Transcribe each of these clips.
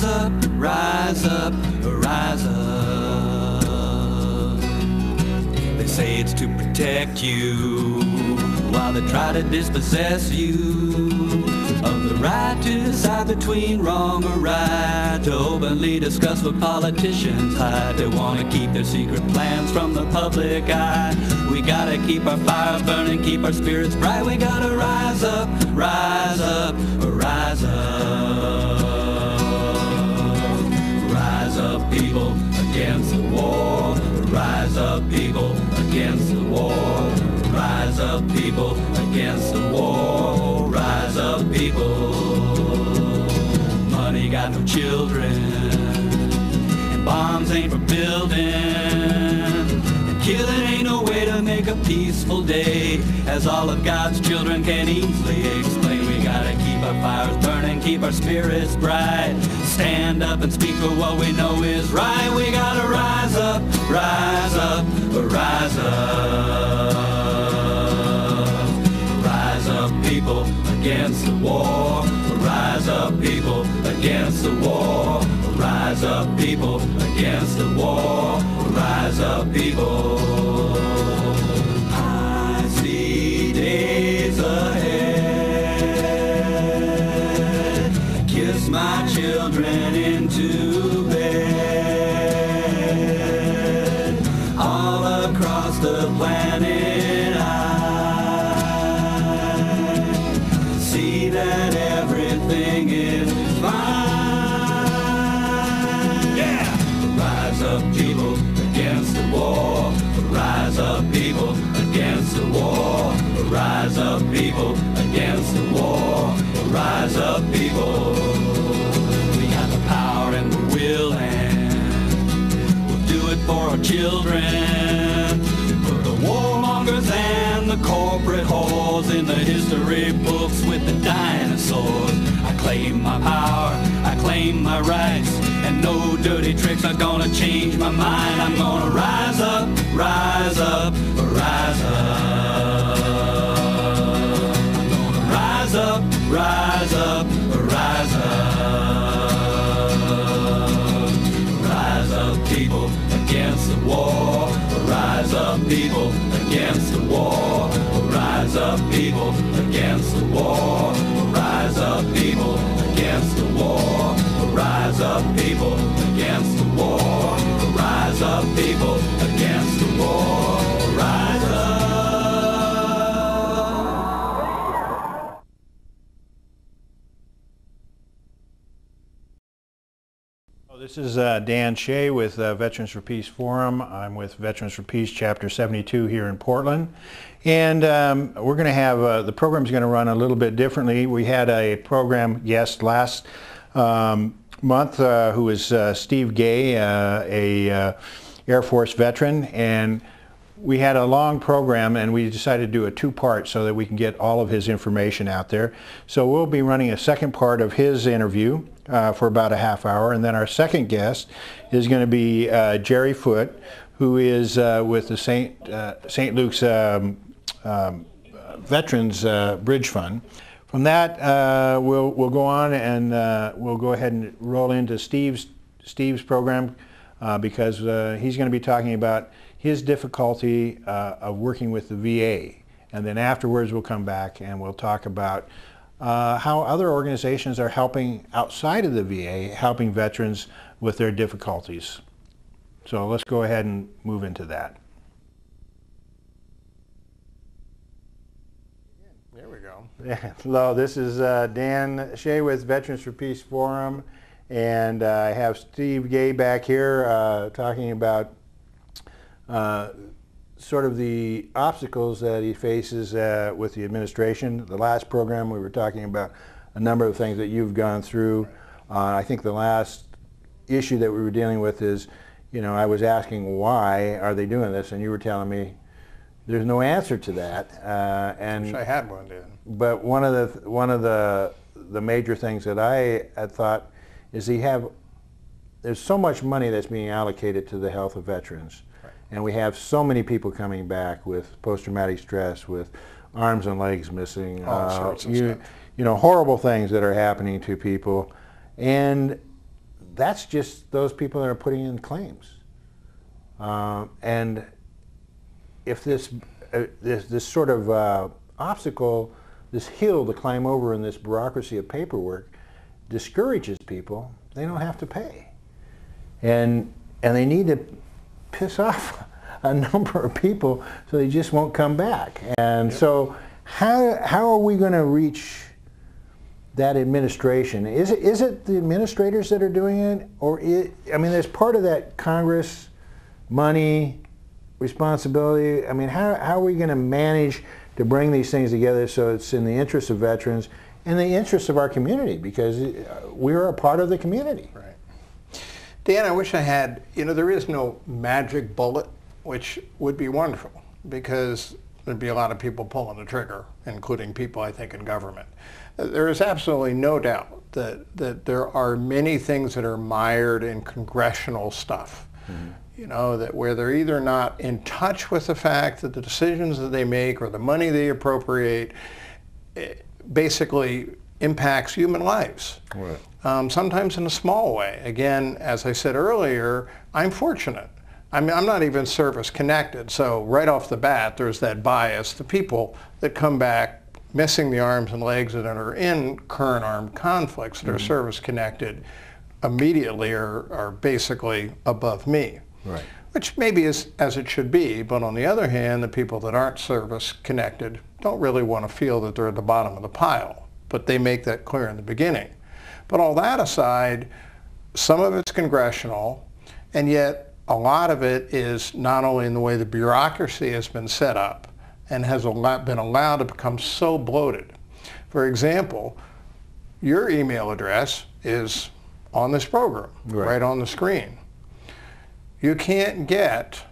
rise up, rise up, rise up. They say it's to protect you, while they try to dispossess you of the right to decide between wrong or right, to openly discuss what politicians hide. They want to keep their secret plans from the public eye. We gotta keep our fires burning, keep our spirits bright. We gotta rise up, rise up, rise up. Rise up, people, against the war. Rise up, people, against the war. Rise up, people, against the war. Rise up, people. Money got no children, and bombs ain't for building, and killing ain't no way to make a peaceful day, as all of God's children can easily explain. We gotta keep our fires burning, keep our spirits bright, stand up and speak for what we know is right. We gotta rise up, rise up, rise up. Rise up, people, against the war. Rise up, people, against the war. Rise up, people, against the war. Rise up, people. I see days ahead. Kiss my children into bed. All across the planet, that everything is fine. Yeah! Rise up, people, against the war. Rise up, people, against the war. Rise up, people, against the war. Rise up, people. We got the power and the will, and we'll do it for our children. For the warmongers and the corporate whores in the history books with the dinosaurs. I claim my power, I claim my rights, and no dirty tricks are gonna change my mind. I'm gonna rise up, rise up, rise up. I'm gonna rise up, rise up, rise up. Rise up, people, against the war. Rise up, people, against the war. Rise up, people, against the war. Rise up, people, against the war. Rise up, people, against the war. Rise up, people, against the war. Rise up. This is Dan Shea with Veterans for Peace Forum. I'm with Veterans for Peace Chapter 72 here in Portland. And we're going to have, the program's going to run a little bit differently. We had a program guest last month who was Steve Gay, a Air Force veteran. And we had a long program, and we decided to do a two-part so that we can get all of his information out there. So we'll be running a second part of his interview for about a half hour, and then our second guest is going to be Gerry Foote, who is with the St. Luke's Veterans Bridge Fund. From that, we'll go on and we'll go ahead and roll into Steve's program because he's going to be talking about his difficulty of working with the VA. And then afterwards we'll come back and we'll talk about how other organizations are helping outside of the VA, helping veterans with their difficulties. So let's go ahead and move into that. There we go. Hello, this is Dan Shea with Veterans for Peace Forum, and I have Steve Gay back here talking about sort of the obstacles that he faces with the administration. The last program we were talking about a number of things that you've gone through. I think the last issue that we were dealing with is, you know, I was asking why are they doing this, and you were telling me there's no answer to that. And wish I had one, Dan. But one of the major things that I had thought is there's so much money that's being allocated to the health of veterans. And we have so many people coming back with post-traumatic stress, with arms and legs missing, all sorts of stuff. You know, horrible things that are happening to people. And that's just those people that are putting in claims. And if this sort of obstacle, this hill to climb over in this bureaucracy of paperwork discourages people, they don't have to pay. And they need to piss off a number of people so they just won't come back. And so how are we going to reach that administration? Is it the administrators that are doing it? Or I mean, there's part of that Congress, money, responsibility. I mean, how are we going to manage to bring these things together so it's in the interest of veterans and the interest of our community, because we're a part of the community. Right. Dan, I wish I had, there is no magic bullet, which would be wonderful, because there'd be a lot of people pulling the trigger, including people, I think, in government. There is absolutely no doubt that there are many things that are mired in congressional stuff. Mm-hmm. That where they're either not in touch with the fact that the decisions that they make or the money they appropriate basically impacts human lives. Right. Sometimes in a small way. Again, as I said earlier, I'm fortunate. I'm not even service connected, so right off the bat there's that bias. The people that come back missing the arms and legs that are in current armed conflicts that are service connected immediately are basically above me. Right. Which maybe is as it should be, but on the other hand, the people that aren't service connected don't really want to feel that they're at the bottom of the pile, but they make that clear in the beginning. But all that aside, some of it's congressional, and yet a lot of it is not only in the way the bureaucracy has been set up and has been allowed to become so bloated. For example, your email address is on this program, right on the screen. You can't get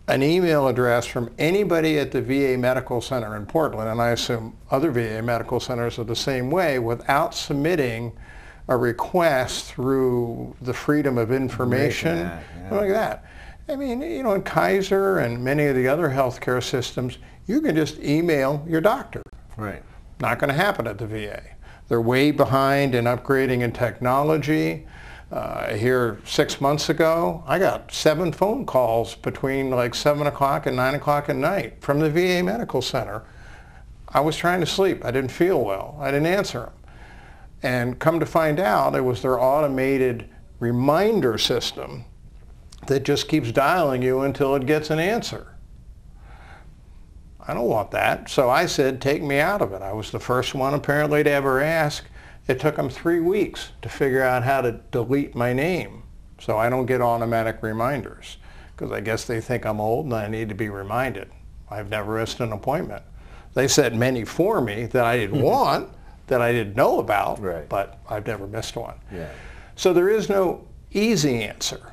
an email address from anybody at the VA Medical Center in Portland, and I assume other VA medical centers are the same way, without submitting a request through the Freedom of Information, like that. I mean, in Kaiser and many of the other healthcare systems, you can just email your doctor. Right. Not going to happen at the VA. They're way behind in upgrading in technology. Here 6 months ago, I got 7 phone calls between like 7 o'clock and 9 o'clock at night from the VA Medical Center. I was trying to sleep. I didn't feel well. I didn't answer them. And come to find out, it was their automated reminder system that just keeps dialing you until it gets an answer. I don't want that. So I said, take me out of it. I was the first one apparently to ever ask. It took them 3 weeks to figure out how to delete my name so I don't get automatic reminders, because I guess they think I'm old and I need to be reminded. I've never missed an appointment. They set many for me that I didn't want, that I didn't know about, but I've never missed one. Yeah. So there is no easy answer,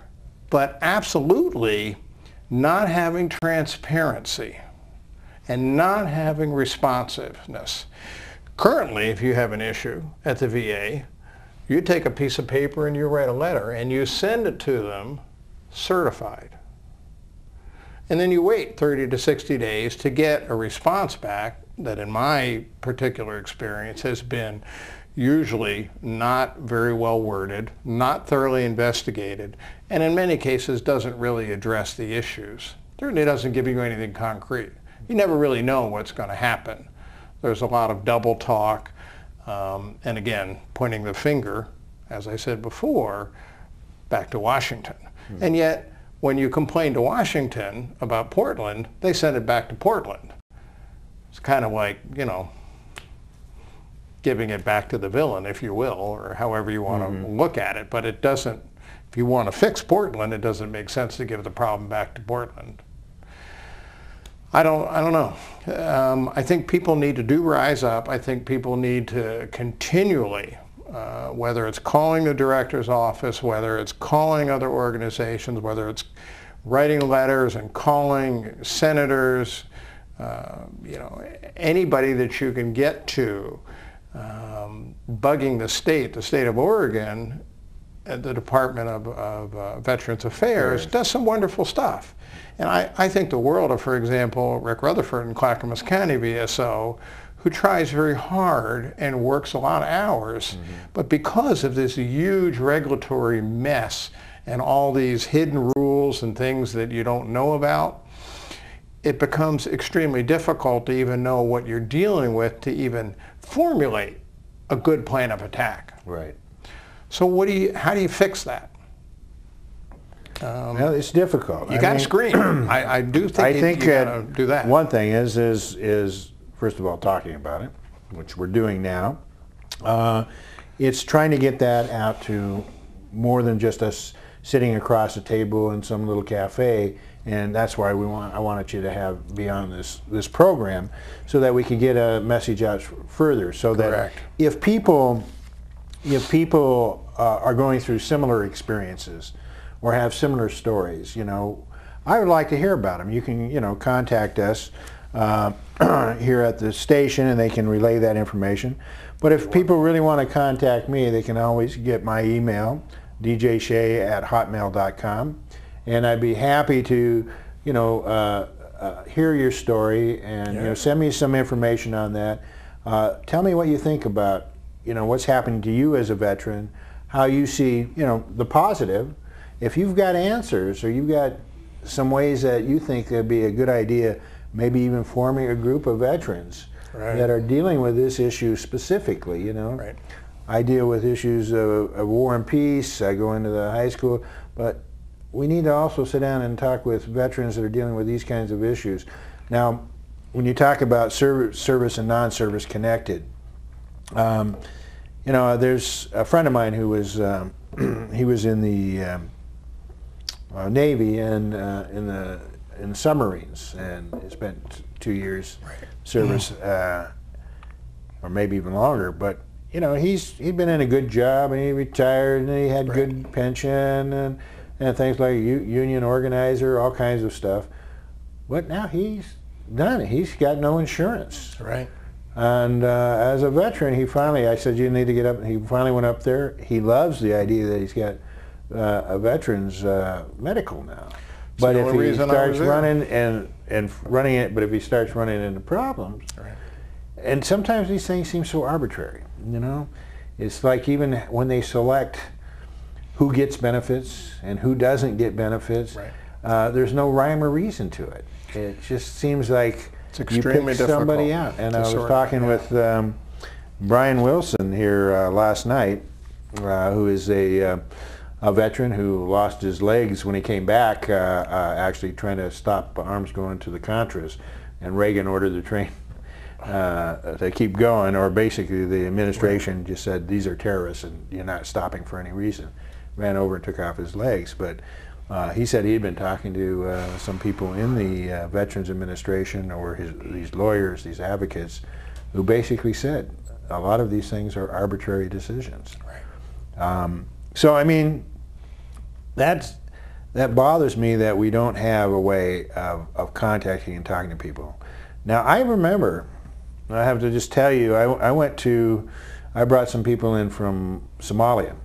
but absolutely not having transparency and not having responsiveness. Currently, if you have an issue at the VA, you take a piece of paper and you write a letter and you send it to them certified. And then you wait 30 to 60 days to get a response back that, in my particular experience, has been usually not very well worded, not thoroughly investigated, and in many cases doesn't really address the issues. Certainly doesn't give you anything concrete. You never really know what's going to happen. There's a lot of double talk, and again, pointing the finger, as I said before, back to Washington. Mm-hmm. And yet, when you complain to Washington about Portland, they send it back to Portland. It's kind of like, giving it back to the villain, if you will, or however you want to look at it. But it doesn't, if you want to fix Portland, it doesn't make sense to give the problem back to Portland. I don't know. I think people need to rise up. I think people need to continually, whether it's calling the director's office, whether it's calling other organizations, whether it's writing letters and calling senators, anybody that you can get to, bugging the state of Oregon, the Department of Veterans Affairs does some wonderful stuff. And I think the world of, for example, Rick Rutherford in Clackamas County VSO, who tries very hard and works a lot of hours, but because of this huge regulatory mess and all these hidden rules and things that you don't know about, it becomes extremely difficult to even know what you're dealing with, to even formulate a good plan of attack. Right. So how do you fix that? Well, it's difficult. You got to screen. I do think you got to do that. One thing is first of all, talking about it, which we're doing now. It's trying to get that out to more than just us sitting across a table in some little cafe, and that's why I wanted you to be on this program, so that we can get a message out further. So that if people are going through similar experiences or have similar stories, I would like to hear about them. You can contact us here at the station, and they can relay that information. But if people really want to contact me, they can always get my email, djshea@hotmail.com, and I'd be happy to hear your story and send me some information on that. Tell me what you think about what's happening to you as a veteran, how you see the positive. If you've got answers, or you've got some ways that you think there'd be a good idea, maybe even forming a group of veterans that are dealing with this issue specifically. I deal with issues of war and peace. I go into the high school, but we need to also sit down and talk with veterans that are dealing with these kinds of issues. Now, when you talk about service and non-service connected, there's a friend of mine who was he was in the Navy and in the submarines, and he spent 2 years service, or maybe even longer. But he'd been in a good job, and he retired, and he had good pension and things like union organizer, all kinds of stuff. But now he's done it. He's got no insurance. Right. And as a veteran, I said, you need to get up. He finally went up there. He loves the idea that he's got a veteran's medical now. But if he starts running and running it, but if he starts running into problems, and sometimes these things seem so arbitrary. It's like even when they select who gets benefits and who doesn't get benefits, there's no rhyme or reason to it. It just seems like you pick somebody out. And I was talking with Brian Wilson here last night, who is a veteran who lost his legs when he came back, actually trying to stop arms going to the Contras, and Reagan ordered the train to keep going, or basically the administration just said, these are terrorists and you're not stopping for any reason. Ran over and took off his legs. But he said he'd been talking to some people in the Veterans Administration, or these lawyers, these advocates, who basically said a lot of these things are arbitrary decisions. So I mean, that bothers me, that we don't have a way of contacting and talking to people. Now I remember, I have to just tell you, I brought some people in from Somalia.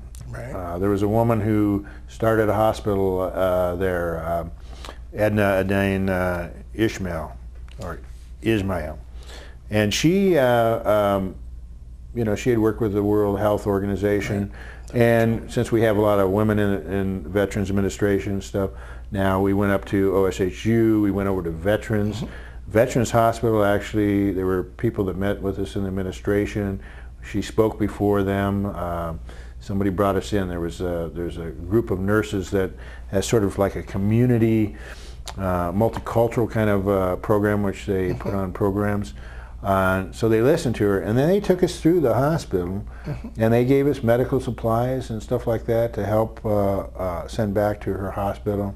There was a woman who started a hospital there, Edna Adain Ismail, and she, she had worked with the World Health Organization, and since we have a lot of women in Veterans Administration and stuff, now we went up to OSHU, we went over to Veterans. Veterans Hospital, actually, there were people that met with us in the administration. She spoke before them. Somebody brought us in. There's a group of nurses that has sort of like a community, multicultural kind of program, which they put on programs. So they listened to her, and then they took us through the hospital, and they gave us medical supplies and stuff like that to help send back to her hospital.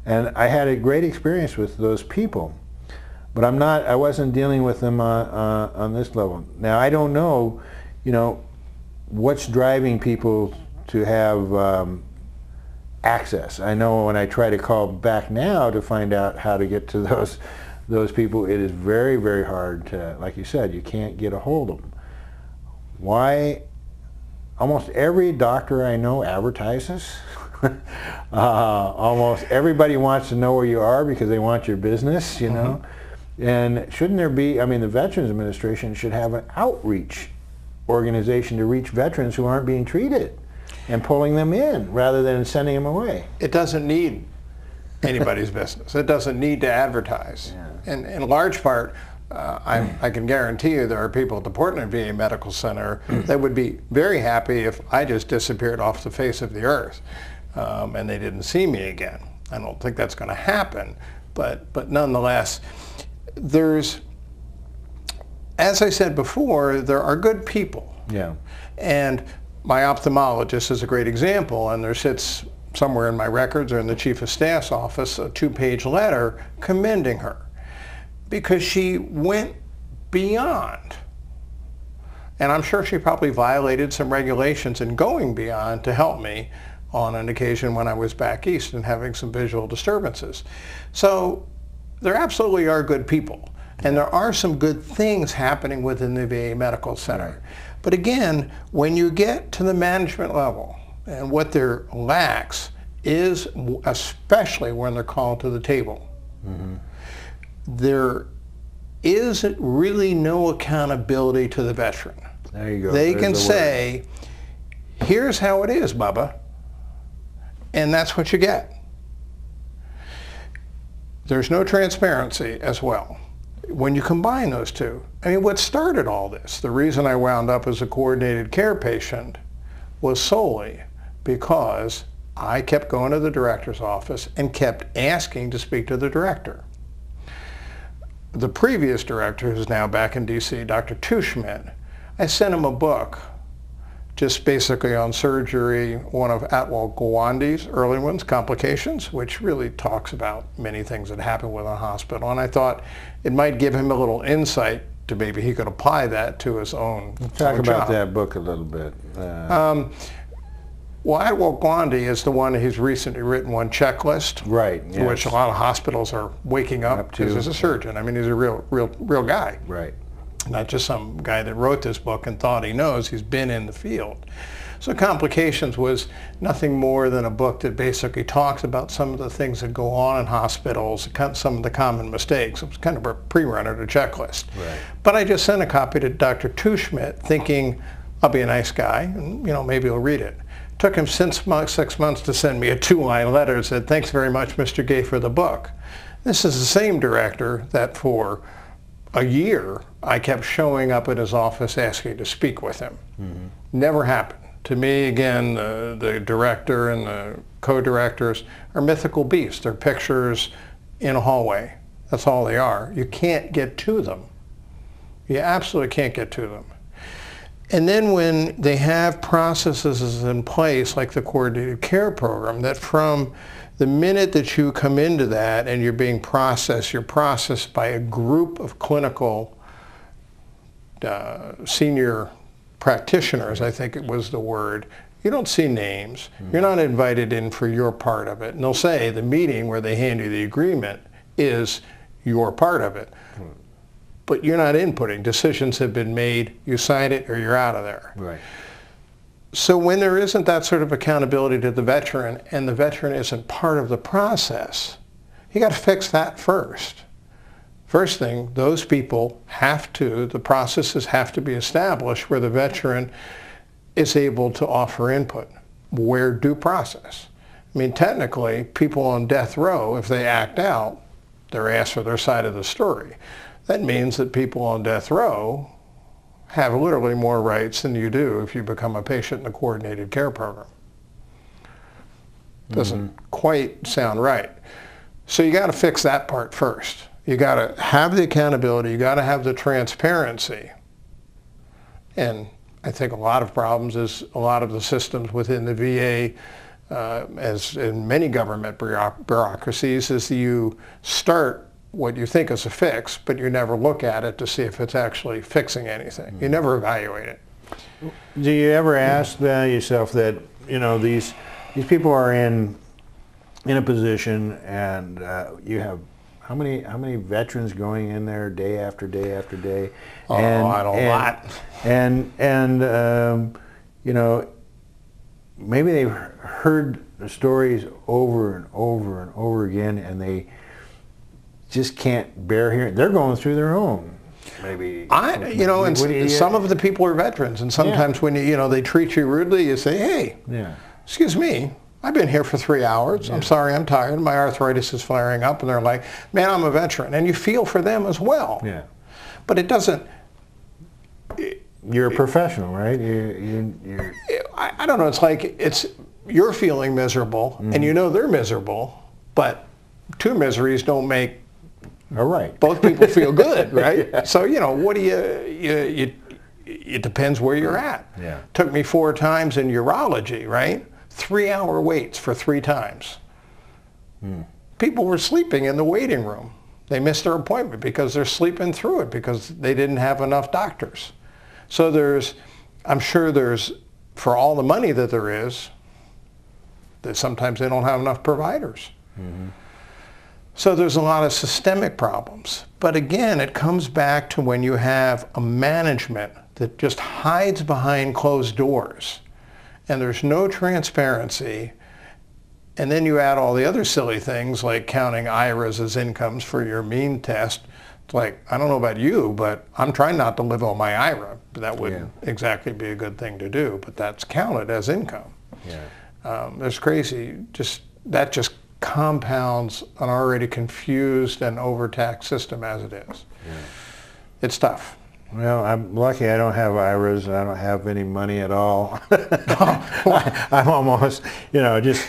And I had a great experience with those people, but I wasn't dealing with them on this level. Now I don't know, what's driving people to have access. I know when I try to call back now to find out how to get to those people, it is very, very hard to, like you said, you can't get a hold of them. Why? Almost every doctor I know advertises. Almost everybody wants to know where you are because they want your business, And shouldn't there be, I mean, the Veterans Administration should have an outreach organization to reach veterans who aren't being treated and pulling them in rather than sending them away. It doesn't need anybody's business. It doesn't need to advertise. Yeah. And in large part, I can guarantee you there are people at the Portland VA Medical Center that would be very happy if I just disappeared off the face of the earth and they didn't see me again. I don't think that's going to happen, but nonetheless, there's, as I said before, there are good people. Yeah. And my ophthalmologist is a great example, and there sits somewhere in my records or in the Chief of Staff's office a 2-page letter commending her because she went beyond. And I'm sure she probably violated some regulations in going beyond to help me on an occasion when I was back east and having some visual disturbances. So there absolutely are good people. And there are some good things happening within the VA Medical Center. But again, when you get to the management level, and what there lacks is, especially when they're called to the table, there is really no accountability to the veteran. There you go. They There's can the say, here's how it is, Bubba, and that's what you get. There's no transparency as well. When you combine those two, I mean, what started all this, the reason I wound up as a coordinated care patient was solely because I kept going to the director's office and kept asking to speak to the director. The previous director, who's now back in DC, Dr. Tushman, I sent him a book just basically on surgery, one of Atwal Gawande's early ones, Complications, which really talks about many things that happen within a hospital. And I thought it might give him a little insight to maybe he could apply that to his own Talk about job. that book a little bit. Well, Atwal Gawande is the one who's recently written one, Checklist, Right. Yes. which a lot of hospitals are waking up to. because he's a surgeon. I mean, he's a real guy. Right. Not just some guy that wrote this book and thought he knows. He's been in the field. So Complications was nothing more than a book that basically talks about some of the things that go on in hospitals, some of the common mistakes. It was kind of a pre-runner to Checklist. Right. But I just sent a copy to Dr. Tushman thinking, I'll be a nice guy, and maybe he'll read it. It took him 6 months to send me a 2-line letter that said, thanks very much, Mr. Gay, for the book. This is the same director that for a year I kept showing up at his office asking to speak with him. Never happened. To me, again, the director and the co-directors are mythical beasts. They're pictures in a hallway. That's all they are. You can't get to them. You absolutely can't get to them. And then when they have processes in place like the coordinated care program, that from the minute that you come into that and you're being processed, you're processed by a group of clinical senior practitioners, I think it was the word. You don't see names. You're not invited in for your part of it. And they'll say the meeting where they hand you the agreement is your part of it. But you're not inputting. Decisions have been made. You sign it or you're out of there. Right. So when there isn't that sort of accountability to the veteran and the veteran isn't part of the process, you got to fix that first. First thing, those people the processes have to be established where the veteran is able to offer input. Where due process? I mean, technically, people on death row, if they act out, they're asked for their side of the story. That means that people on death row have literally more rights than you do if you become a patient in a coordinated care program. Doesn't quite sound right. So you got to fix that part first. You got to have the accountability. You got to have the transparency. And I think a lot of problems is a lot of the systems within the VA, as in many government bureaucracies, is you start what you think is a fix, but you never look at it to see if it's actually fixing anything. You never evaluate it. Do you ever ask yourself that, these people are in a position and you have how many veterans going in there day after day after day? A lot. And maybe they've heard the stories over and over and over again, and just can't bear hearing. They're going through their own. Maybe and some of the people are veterans, and sometimes when they treat you rudely, you say, "Hey, excuse me, I've been here for 3 hours. I'm sorry, I'm tired. My arthritis is flaring up," and they're like, "Man, I'm a veteran," and you feel for them as well. Yeah, but it doesn't. You're a professional, right? I don't know. It's like you're feeling miserable, and they're miserable, but two miseries don't make. All right. Both people feel good, right? Yeah. So, what do it depends where you're at. Yeah. Took me 4 times in urology, right? 3-hour waits for 3 times. People were sleeping in the waiting room. They missed their appointment because they're sleeping through it because they didn't have enough doctors. So I'm sure there's, for all the money that there is, that sometimes they don't have enough providers. So there's a lot of systemic problems. But again, it comes back to when you have a management that just hides behind closed doors and there's no transparency, and then you add all the other silly things like counting IRAs as incomes for your mean test. It's like, I don't know about you, but I'm trying not to live on my IRA. That wouldn't exactly be a good thing to do, but that's counted as income. That's crazy. That just compounds an already confused and overtaxed system as it is. It's tough. Well, I'm lucky I don't have IRAs. I don't have any money at all. I'm almost, just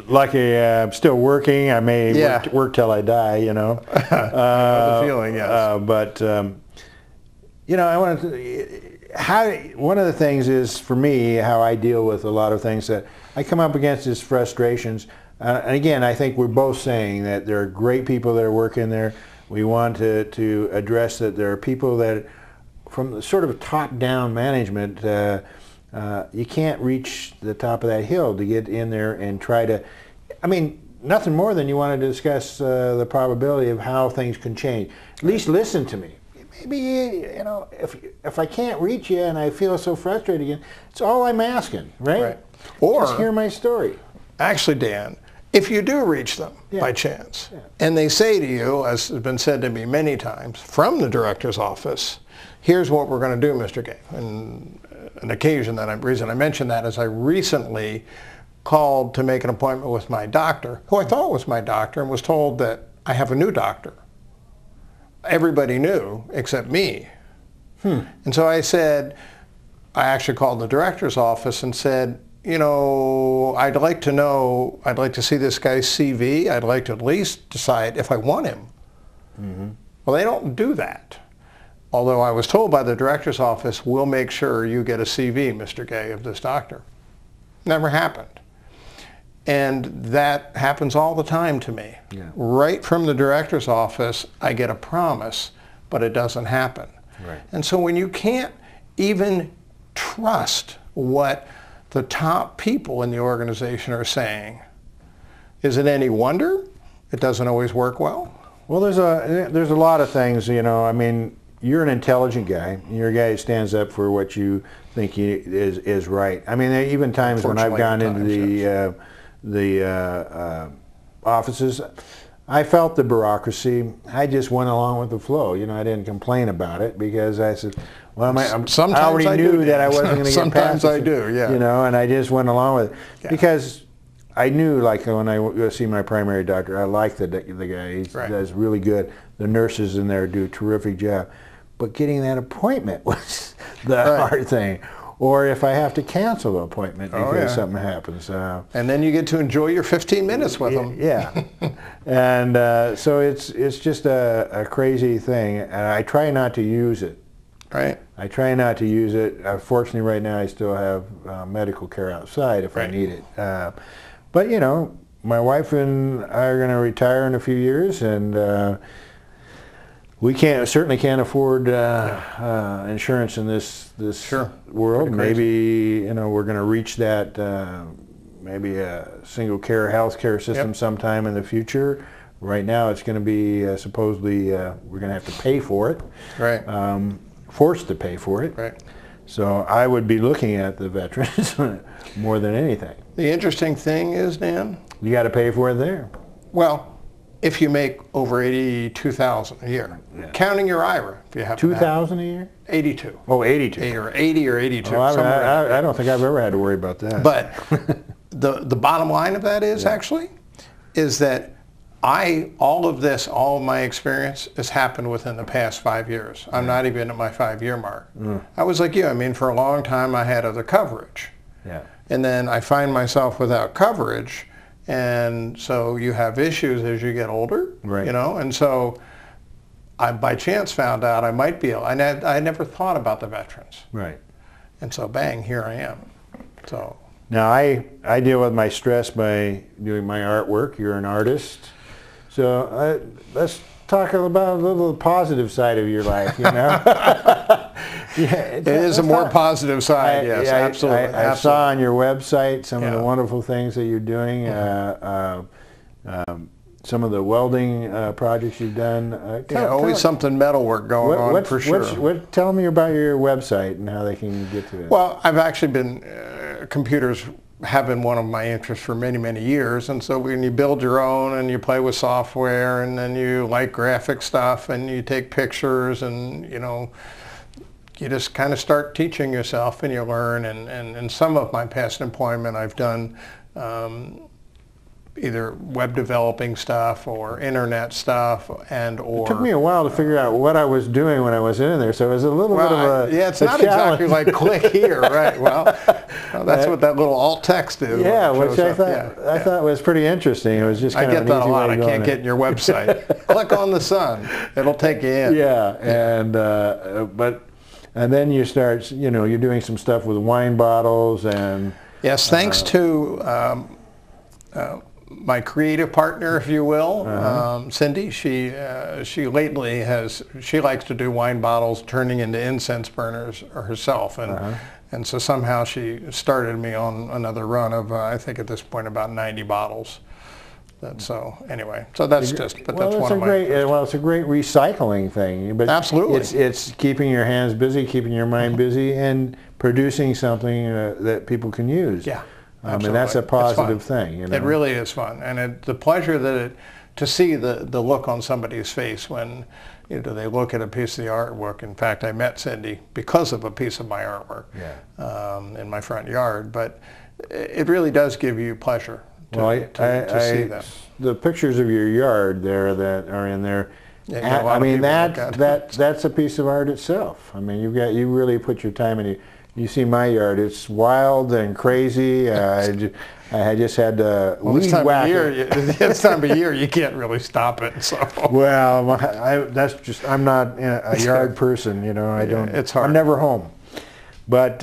lucky I'm still working. I may work till I die, I know the feeling, yes. I wanted to, one of the things is, for me, how I deal with a lot of things that I come up against is frustrations. And again, I think we're both saying that there are great people that are working there. We want to address that there are people that, from the sort of top-down management, you can't reach the top of that hill to get in there and try to, nothing more than you want to discuss the probability of how things can change. At least listen to me. Maybe, if I can't reach you and I feel so frustrated again, it's all I'm asking, right? Or just hear my story. Actually, Dan, if you do reach them by chance, and they say to you, as has been said to me many times from the director's office, here's what we're going to do, Mr. Gay. And an occasion reason I mention that is I recently called to make an appointment with my doctor, who I thought was my doctor, and was told that I have a new doctor. Everybody knew except me. And so I actually called the director's office and said, I'd like to see this guy's CV. I'd like to at least decide if I want him. Well, they don't do that. Although I was told by the director's office, we'll make sure you get a CV, Mr. Gay, of this doctor. Never happened. And that happens all the time to me. Right from the director's office, I get a promise, but it doesn't happen. And so when you can't even trust what the top people in the organization are saying, is it any wonder it doesn't always work well? Well, there's a lot of things, you're an intelligent guy. You're a guy who stands up for what you think is right. There are even times when I've gone into the offices, I felt the bureaucracy. I just went along with the flow. I didn't complain about it because I said, well, I already knew that I wasn't going to get past it. Sometimes I do, and I just went along with it because I knew, like, when I go see my primary doctor, I like the guy. He does really good. The nurses in there do a terrific job. But getting that appointment was the hard thing. Or if I have to cancel the appointment because something happens. And then you get to enjoy your 15 minutes with them. And so it's just a crazy thing. And I try not to use it. I try not to use it. Fortunately, right now, I still have medical care outside if I need it. But, my wife and I are going to retire in a few years, and we certainly can't afford insurance in this world. Maybe we're going to reach that maybe a single care health care system sometime in the future. Right now, it's going to be supposedly we're going to have to pay for it. Forced to pay for it. So I would be looking at the veterans more than anything. The interesting thing is, Dan, you got to pay for it there. Well, if you make over $82,000 a year, counting your IRA, if you have $2,000 a year. 82. Oh, 82. Or 80 or 82. Oh, I don't think I've ever had to worry about that. But the bottom line of that is actually is that all of my experience has happened within the past 5 years. I'm not even at my 5-year mark. I was like you. I mean, for a long time I had other coverage. Yeah. And then I find myself without coverage, and so you have issues as you get older, right. you know, and so I by chance found out I might be ill. I never thought about the veterans. Right. And so bang, here I am. So now I deal with my stress by doing my artwork. You're an artist. So let's talk about a little positive side of your life, you know. It is a more positive side, yes, absolutely. I saw on your website some of the wonderful things that you're doing, some of the welding projects you've done. Always something metalwork going on for sure. Tell me about your website and how they can get to it. Well, I've actually been, computers have been one of my interests for many, many years, and so when you build your own and you play with software and then you like graphic stuff and you take pictures and, you know, you just kind of start teaching yourself and you learn, and some of my past employment I've done either web developing stuff or internet stuff and or... It took me a while to figure out what I was doing when I was in there, so it was a little bit of a yeah, it's not exactly like click here, right? Well, that's what that little alt text is. Yeah, which I thought was pretty interesting. It was just kind of an easy way to go. I get that a lot. I can't get in your website. Click on the sun. It'll take you in. Yeah, and then you start, you know, you're doing some stuff with wine bottles and... Yes, thanks to my creative partner, if you will, Cindy. She lately she likes to do wine bottles turning into incense burners herself, and so somehow she started me on another run of I think at this point about 90 bottles. So anyway, so that's just, but that's one of my... Well, it's a great recycling thing. But absolutely. It's keeping your hands busy, keeping your mind busy, and producing something that people can use. Yeah. I mean, that's a positive thing. You know? It really is fun, and the pleasure to see the look on somebody's face when they look at a piece of the artwork. In fact, I met Cindy because of a piece of my artwork in my front yard. But it really does give you pleasure to see them. The pictures of your yard there that are in there. Yeah, I mean that's a piece of art itself. I mean you really put your time in. You see my yard, it's wild and crazy. I just had to weed whack it. This time of year, you can't really stop it. So. Well, I'm not a yard person, you know. I don't. It's hard. I'm never home, but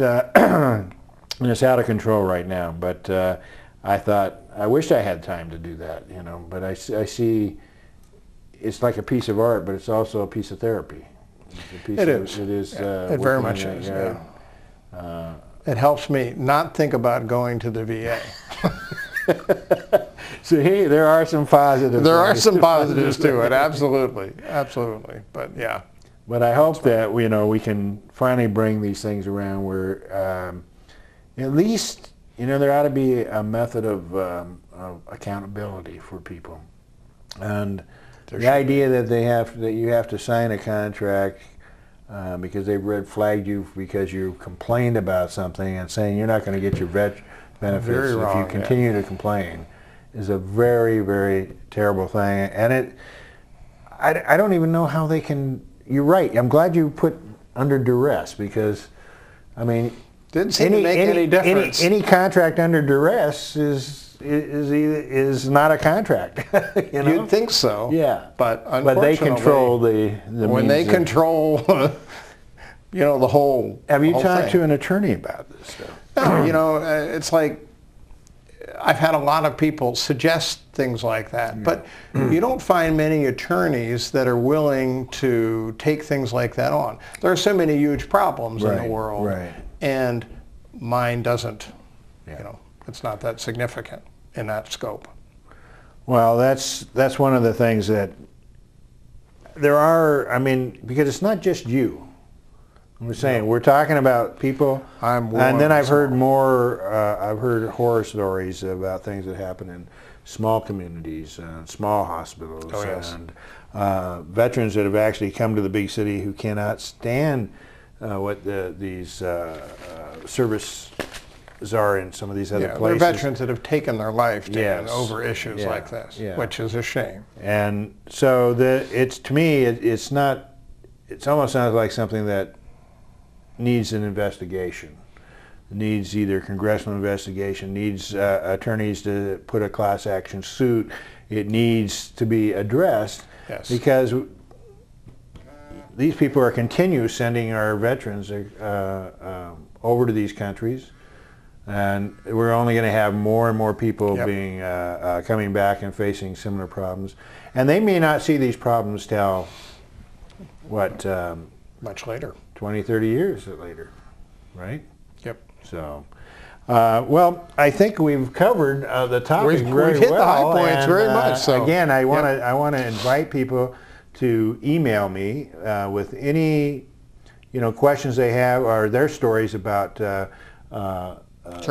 it's out of control right now. But I thought I wished I had time to do that, you know. But I see it's like a piece of art, but it's also a piece of therapy. It is. It very much is. Yeah. It helps me not think about going to the VA. So hey, there are some positives. There are some positives to it, absolutely, absolutely. But yeah. But I hope that we can finally bring these things around where at least there ought to be a method of accountability for people, and the idea that you have to sign a contract. Because they've red flagged you because you complained about something and saying you're not going to get your benefits if you continue to complain is a very, very terrible thing. And I don't even know how they can. You're right. I'm glad you put under duress because, I mean, didn't seem to make any difference. Any contract under duress is not a contract. You'd think so. Yeah, but they control the when they control the whole. Have you talked to an attorney about this stuff? No, it's like I've had a lot of people suggest things like that, but you don't find many attorneys that are willing to take things like that on. There are so many huge problems in the world, and mine doesn't. It's not that significant in that scope. Well, that's one of the things that there are. I mean, because it's not just you. I'm saying we're talking about people, and then I've heard more. I've heard horror stories about things that happen in small communities, small hospitals, Oh, yes. and veterans that have actually come to the big city who cannot stand what these services are in some of these other places. They're veterans that have taken their life, Dan, Yes. over issues Yeah. like this, Yeah. which is a shame. And so to me, it's almost sounds like something that needs an investigation. Needs either congressional investigation, needs attorneys to put a class action suit. It needs to be addressed. Yes. Because these people are continue sending our veterans over to these countries, and we're only going to have more and more people Yep. being coming back and facing similar problems, and they may not see these problems till what Much later. 20, 30 years later, right? Yep. So. Well, I think we've covered the topic We've very hit the well. high points very much. So again, I want to invite people to email me with any questions they have or their stories about sure.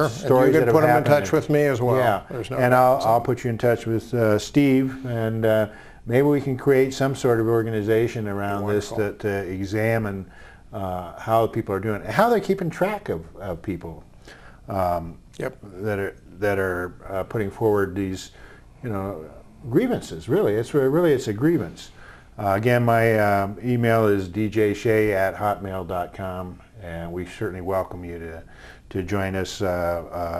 stories And you that can put have them in happened. touch with me as well. Yeah, There's no and doubt. I'll put you in touch with Steve, and maybe we can create some sort of organization around this Wonderful. to examine how people are doing, how they're keeping track of people. Yep. That are putting forward these, grievances. Really, it's a grievance. Again, my email is djshea@hotmail.com, and we certainly welcome you to join us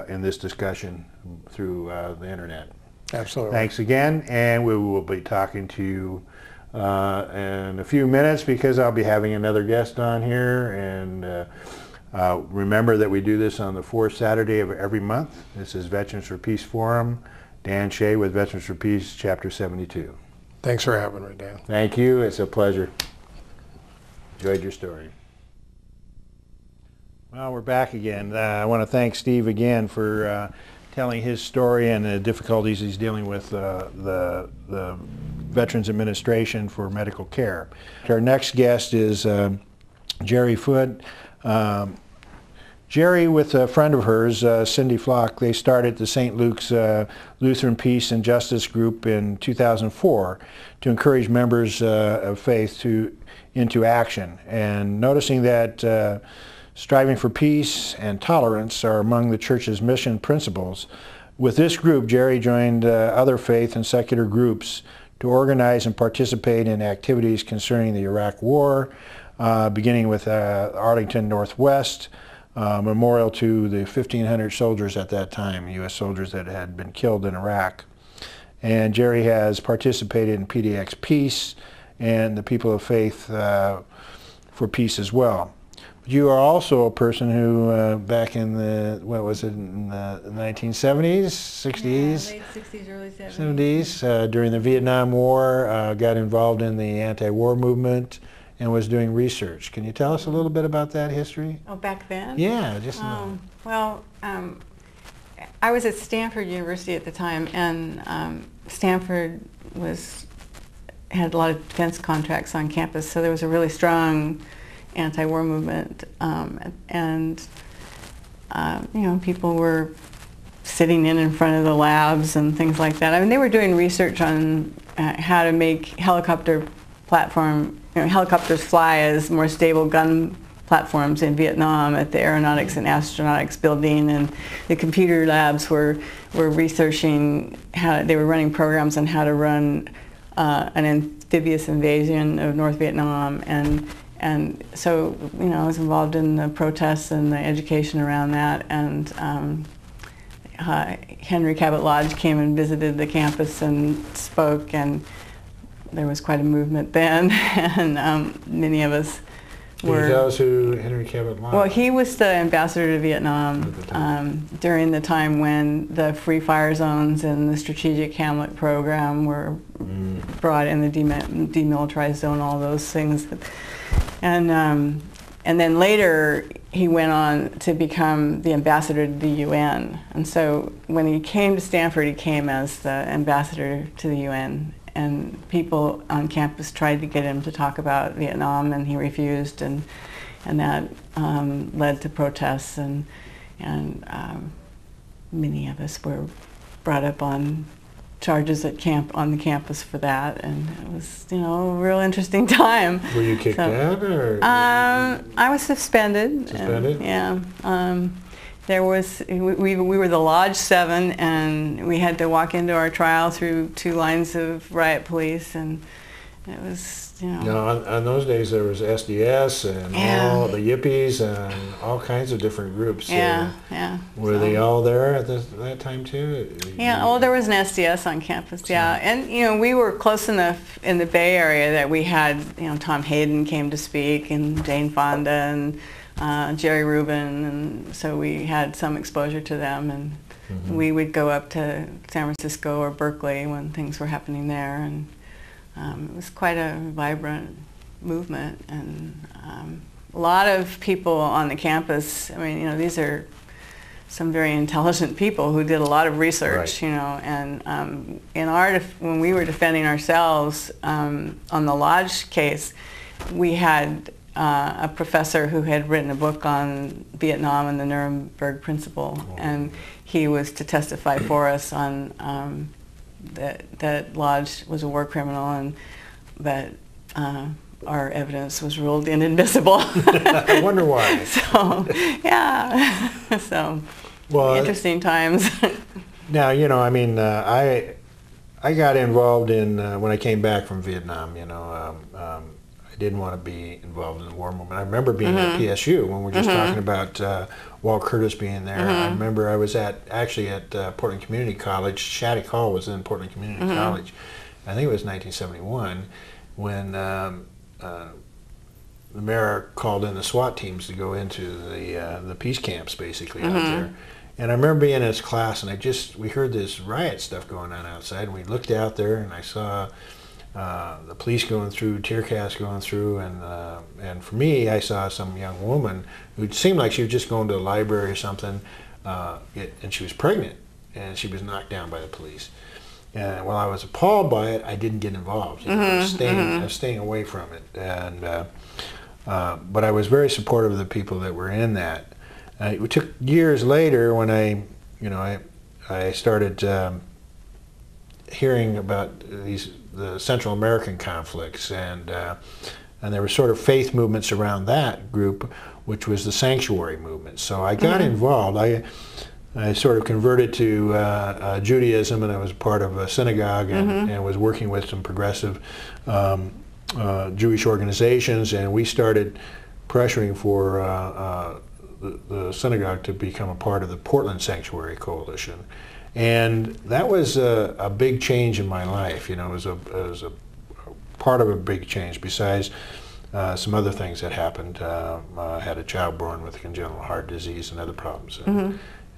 in this discussion through the internet. Absolutely. Thanks again, and we will be talking to you in a few minutes because I'll be having another guest on here, and remember that we do this on the fourth Saturday of every month. This is Veterans for Peace Forum. Dan Shea with Veterans for Peace, Chapter 72. Thanks for having me, Dan. Thank you. It's a pleasure. Enjoyed your story. Well, we're back again. I want to thank Steve again for telling his story and the difficulties he's dealing with the Veterans Administration for medical care. Our next guest is Gerry Foote. Gerry, with a friend of hers, Cindy Flock, they started the St. Luke's Lutheran Peace and Justice Group in 2004 to encourage members of faith into action. And noticing that striving for peace and tolerance are among the church's mission principles, with this group, Gerry joined other faith and secular groups to organize and participate in activities concerning the Iraq War, beginning with Arlington Northwest, memorial to the 1,500 soldiers at that time, U.S. soldiers that had been killed in Iraq. And Gerry has participated in PDX Peace and the People of Faith for Peace as well. But you are also a person who, back in the, in the 1970s, 60s? Yeah, late 60s, early 70s. During the Vietnam War, got involved in the anti-war movement and was doing research. Can you tell us a little bit about that history? Oh, back then? Yeah, just Well, I was at Stanford University at the time, and Stanford had a lot of defense contracts on campus, so there was a really strong anti-war movement, and people were sitting in front of the labs and things like that. I mean, they were doing research on how to make helicopters fly as more stable gun platforms in Vietnam at the Aeronautics and Astronautics building, and the computer labs were researching how they were running programs on how to run an amphibious invasion of North Vietnam, and so I was involved in the protests and the education around that, and Henry Cabot Lodge came and visited the campus and spoke, and there was quite a movement then, and many of us were... Can you tell us who Henry Cabot Lodge? Well, he was the ambassador to Vietnam during the time when the free fire zones and the strategic hamlet program were brought in, the demilitarized zone, all those things. And then later he went on to become the ambassador to the UN. And so when he came to Stanford, he came as the ambassador to the UN. And people on campus tried to get him to talk about Vietnam, and he refused, and that led to protests, and many of us were brought up on charges at on the campus for that, and it was, you know, a real interesting time. Were you kicked out, or? I was suspended. Suspended? There was, we were the Lodge 7, and we had to walk into our trial through 2 lines of riot police, and it was, you know. Now, on those days there was SDS and all the Yippies and all kinds of different groups. Were they all there at that time too? Yeah, well, there was an SDS on campus, and you know, we were close enough in the Bay Area that we had, you know, Tom Hayden came to speak, and Jane Fonda, and Gerry Rubin, and so we had some exposure to them, and we would go up to San Francisco or Berkeley when things were happening there, and it was quite a vibrant movement, and a lot of people on the campus. I mean, you know, these are some very intelligent people who did a lot of research, you know, and when we were defending ourselves on the Lodge case, we had a professor who had written a book on Vietnam and the Nuremberg Principle, and he was to testify for us on that Lodge was a war criminal, and that our evidence was ruled inadmissible. I wonder why. So, yeah. So, well, interesting times. Now, you know, I mean, I got involved in, when I came back from Vietnam, you know, I didn't want to be involved in the war movement. I remember being at PSU when we were just talking about Walt Curtis being there. I remember I was actually at Portland Community College. Shattuck Hall was in Portland Community College. I think it was 1971 when the mayor called in the SWAT teams to go into the peace camps basically out there. And I remember being in his class, and we heard this riot stuff going on outside, and we looked out there, and I saw the police going through, tear gas going through, and for me, I saw some young woman who seemed like she was just going to the library or something, and she was pregnant, and she was knocked down by the police. And while I was appalled by it, I didn't get involved. You know, I was staying away from it, and but I was very supportive of the people that were in that. It took years later when I started hearing about the Central American conflicts, and there were sort of faith movements around that group, which was the sanctuary movement. So I got involved. I sort of converted to Judaism, and I was part of a synagogue, and was working with some progressive Jewish organizations, and we started pressuring for the synagogue to become a part of the Portland Sanctuary Coalition. And that was a big change in my life. You know, it was a part of a big change, besides some other things that happened. I had a child born with congenital heart disease and other problems.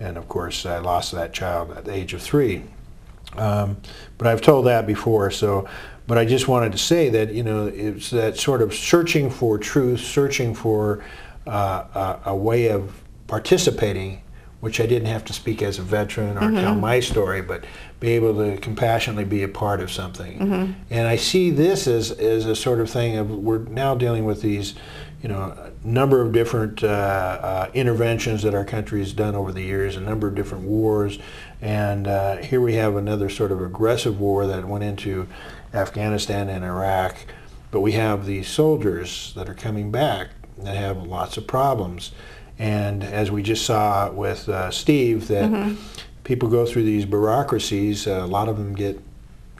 And of course, I lost that child at the age of 3. But I've told that before, but I just wanted to say that, you know, it's that sort of searching for truth, searching for a way of participating, which I didn't have to speak as a veteran or tell my story, but be able to compassionately be a part of something. And I see this as a sort of thing of, we're now dealing with these, you know, a number of different interventions that our country has done over the years, a number of different wars, and here we have another sort of aggressive war that went into Afghanistan and Iraq, but we have these soldiers that are coming back that have lots of problems. And as we just saw with Steve, that people go through these bureaucracies, a lot of them get,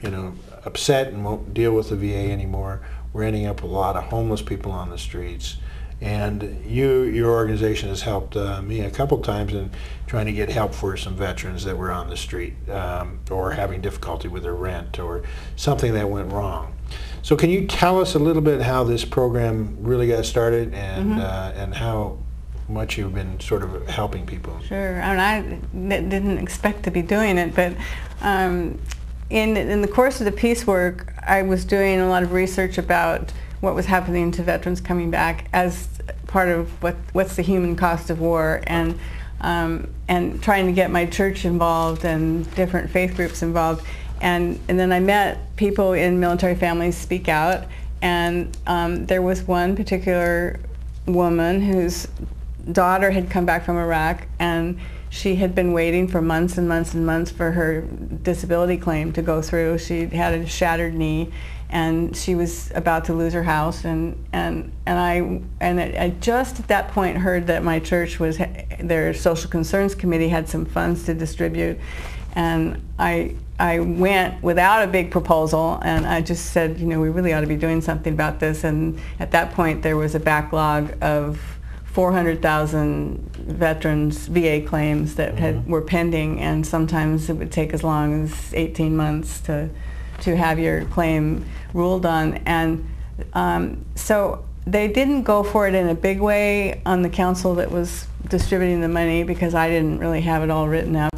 you know, upset and won't deal with the VA anymore. We're ending up with a lot of homeless people on the streets. And your organization has helped me a couple times in trying to get help for some veterans that were on the street or having difficulty with their rent or something that went wrong. So can you tell us a little bit how this program really got started, and how much you've been sort of helping people? Sure. I mean, I didn't expect to be doing it, but in the course of the peace work, I was doing a lot of research about what was happening to veterans coming back as part of what's the human cost of war, and trying to get my church involved and different faith groups involved. And then I met people in military families speak out, and there was one particular woman whose daughter had come back from Iraq, and She had been waiting for months and months and months for her disability claim to go through. She had a shattered knee, and she was about to lose her house. I just at that point heard that my church was, their social concerns committee had some funds to distribute, and I went without a big proposal, and I just said, you know, we really ought to be doing something about this. And at that point there was a backlog of 400,000 veterans VA claims that were pending, and sometimes it would take as long as 18 months to have your claim ruled on. And so they didn't go for it in a big way on the council that was distributing the money, because I didn't really have it all written up.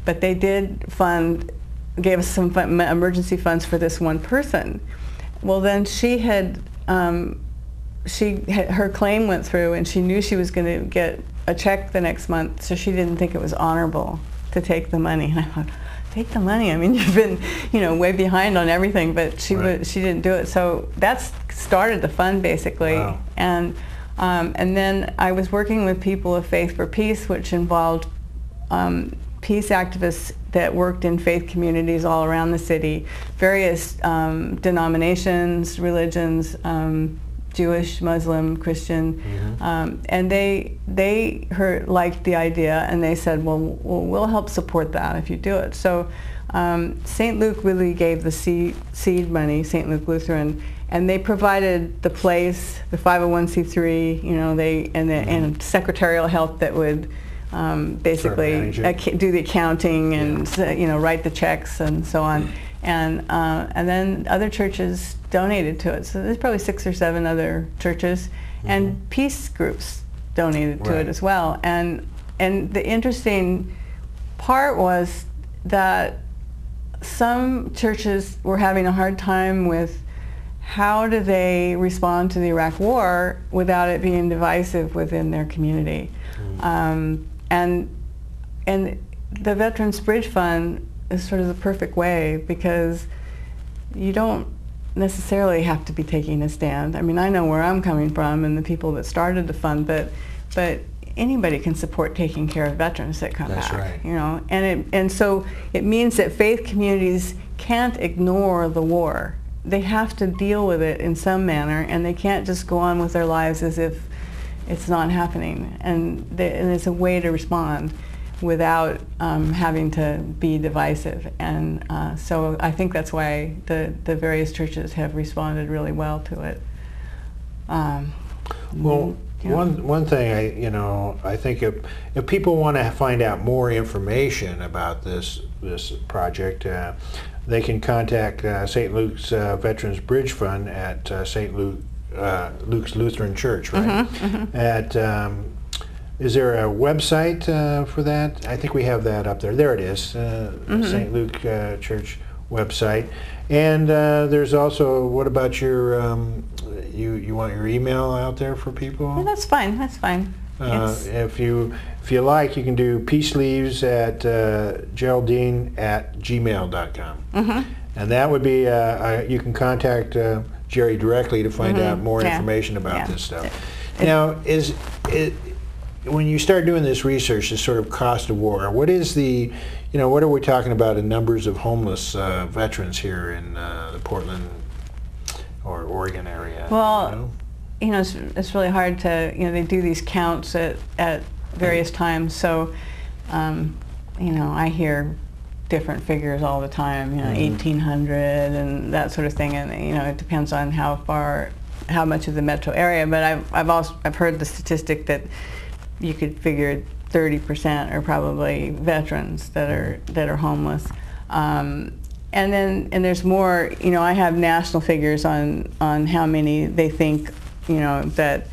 But they did gave us some emergency funds for this one person. Well, then she had her claim went through, and she knew she was going to get a check the next month, so she didn't think it was honorable to take the money. And I thought, take the money? I mean, you've been, you know, way behind on everything, but she didn't do it. So that's started the fund, basically. Wow. And then I was working with People of Faith for Peace, which involved peace activists that worked in faith communities all around the city, various denominations, religions, Jewish, Muslim, Christian, and they liked the idea, and they said, well, we'll help support that if you do it. So St. Luke really gave the seed money, St. Luke Lutheran, and they provided the place, the 501c3, you know, and secretarial help that would basically do the accounting and you know, write the checks and so on. And then other churches donated to it. So there's probably 6 or 7 other churches, and peace groups donated to it as well. And the interesting part was that some churches were having a hard time with how do they respond to the Iraq War without it being divisive within their community. And the Veterans Bridge Fund is sort of the perfect way, because you don't necessarily have to be taking a stand. I mean, I know where I'm coming from and the people that started the fund, but anybody can support taking care of veterans that come back. Right. You know, and so it means that faith communities can't ignore the war. They have to deal with it in some manner, and they can't just go on with their lives as if it's not happening. And there's a way to respond without having to be divisive. And so I think that's why the various churches have responded really well to it. Well, one thing I think if people want to find out more information about this project, they can contact St. Luke's Veterans Bridge Fund at St. Luke's Lutheran Church, right? At is there a website for that? I think we have that up there. There it is, St. Luke Church website. And there's also, what about your, you want your email out there for people? Yeah, that's fine, that's fine. Yes. If you like, you can do peaceleaves at geraldine@gmail.com. And that would be, you can contact Gerry directly to find out more information about this stuff. Now, when you start doing this research, this sort of cost of war, what is the, what are we talking about in numbers of homeless veterans here in the Portland or Oregon area? Well, it's really hard to, they do these counts at various times, so, I hear different figures all the time, 1,800 and that sort of thing, and it depends on how much of the metro area. But I've heard the statistic that you could figure 30% are probably veterans that are homeless, and there's more. I have national figures on how many they think that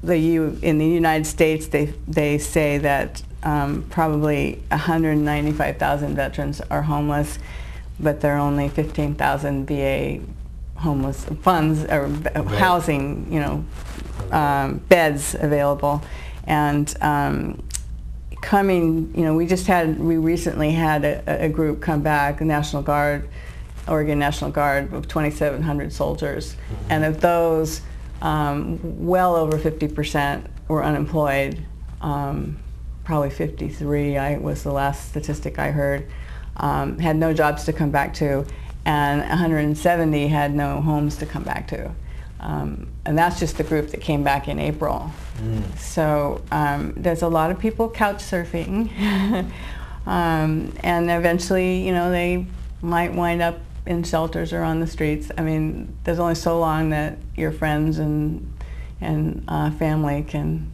in the United States they say that probably 195,000 veterans are homeless, but there are only 15,000 VA homeless funds or housing, beds available. And we recently had a group come back, the National Guard, Oregon National Guard, of 2,700 soldiers, and of those, well over 50% were unemployed. probably 53, was the last statistic I heard, had no jobs to come back to, and 170 had no homes to come back to. And that's just the group that came back in April. So there's a lot of people couch surfing, and eventually, you know, they might wind up in shelters or on the streets. I mean, there's only so long that your friends and family can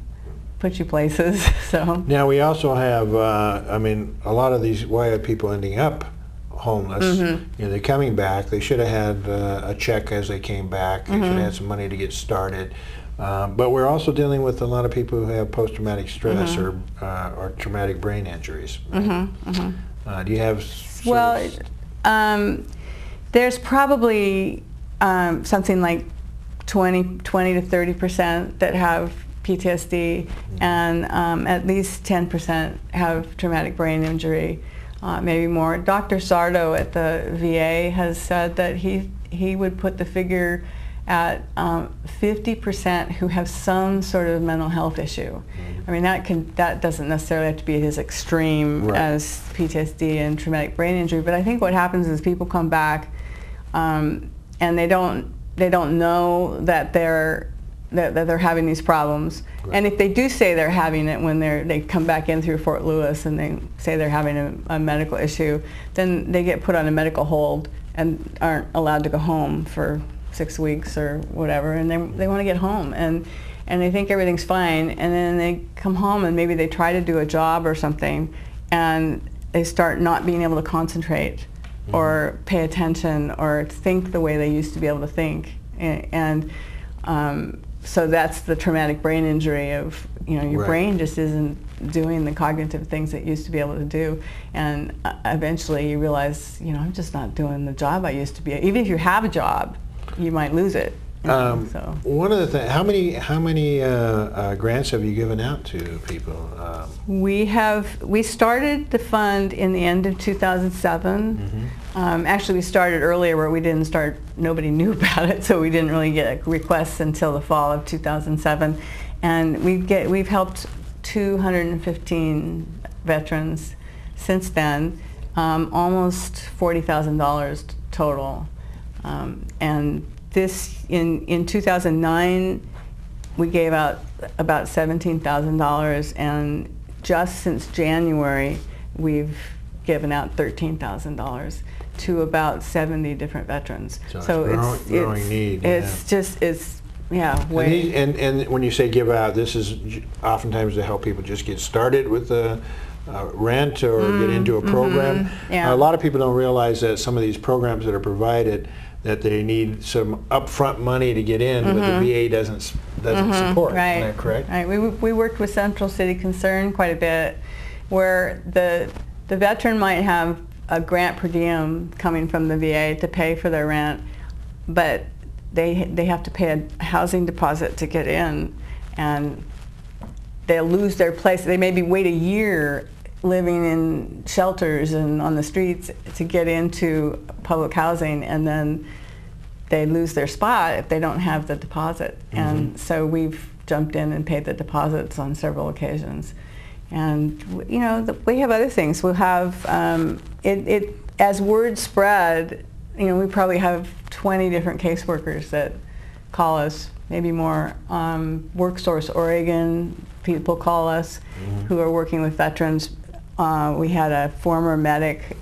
put you places. So now we also have, I mean, a lot of these, why are people ending up homeless? You know, they're coming back. They should have had a check as they came back. They should have had some money to get started. But we're also dealing with a lot of people who have post-traumatic stress or traumatic brain injuries. Right? Do you have? Well, there's probably something like 20 to 30% that have PTSD, and at least 10% have traumatic brain injury, maybe more. Dr. Sardo at the VA has said that he would put the figure at 50% who have some sort of mental health issue. I mean, that doesn't necessarily have to be as extreme as PTSD and traumatic brain injury, but I think what happens is people come back and they don't know that they're having these problems. And if they do say they're having it when they come back in through Fort Lewis and they say they're having a medical issue, then they get put on a medical hold and aren't allowed to go home for 6 weeks or whatever, and they want to get home, and they think everything's fine, and then they come home and maybe they try to do a job or something, and they start not being able to concentrate or pay attention or think the way they used to be able to think, and so that's the traumatic brain injury of, you know, your brain just isn't doing the cognitive things it used to be able to do, and eventually you realize, you know, I'm just not doing the job I used to be. Even if you have a job, you might lose it. So one of the things, how many grants have you given out to people? We started the fund in the end of 2007. Actually, we started earlier where we didn't start. Nobody knew about it, so we didn't really get requests until the fall of 2007. And we've helped 215 veterans since then, almost $40,000 total. And this, in 2009, we gave out about $17,000, and just since January, we've given out $13,000 to about 70 different veterans. So it's growing need. Way. And when you say give out, this is oftentimes to help people just get started with the rent or get into a program. A lot of people don't realize that some of these programs that are provided, that they need some upfront money to get in, but the VA doesn't support. Right. Is that correct? Right. We worked with Central City Concern quite a bit, where the veteran might have a grant per diem coming from the VA to pay for their rent, but they have to pay a housing deposit to get in, and they'll lose their place. They maybe wait a year living in shelters and on the streets to get into public housing, and then they lose their spot if they don't have the deposit. And so we've jumped in and paid the deposits on several occasions. And you know, we have other things. We'll have as word spread, you know, we probably have 20 different caseworkers that call us, maybe more. WorkSource Oregon people call us who are working with veterans. We had a former medic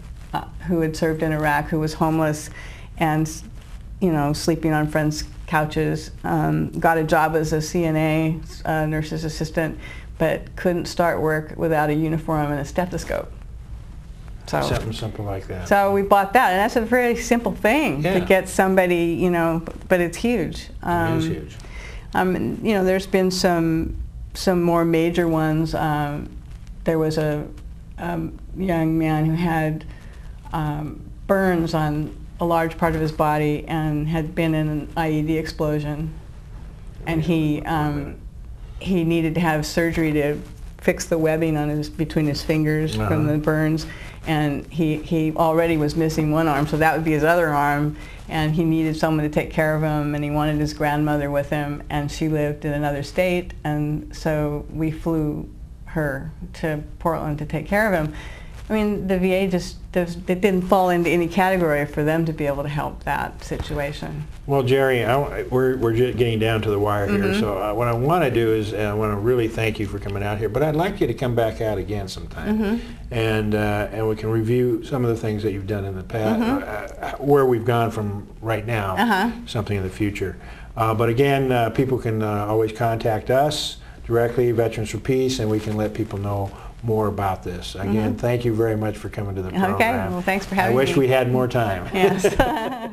who had served in Iraq who was homeless and, you know, sleeping on friends' couches, got a job as a CNA, nurse's assistant, but couldn't start work without a uniform and a stethoscope. So something simple like that. So we bought that, and that's a very simple thing to get somebody, you know, but it's huge. It is huge. You know, there's been some more major ones. There was a young man who had burns on a large part of his body and had been in an IED explosion, and he needed to have surgery to fix the webbing on between his fingers from the burns, and he already was missing one arm, so that would be his other arm, and he needed someone to take care of him, and he wanted his grandmother with him, and she lived in another state, and so we flew her to Portland to take care of him. I mean, the VA they didn't fall into any category for them to be able to help that situation. Well, Gerry, we're just getting down to the wire here, so what I want to do is I want to really thank you for coming out here, but I'd like you to come back out again sometime, and we can review some of the things that you've done in the past, where we've gone from right now, something in the future. But again, people can always contact us directly, Veterans for Peace, and we can let people know more about this. Again, thank you very much for coming to the program. Okay, well, thanks for having me. I wish we had more time. Yes.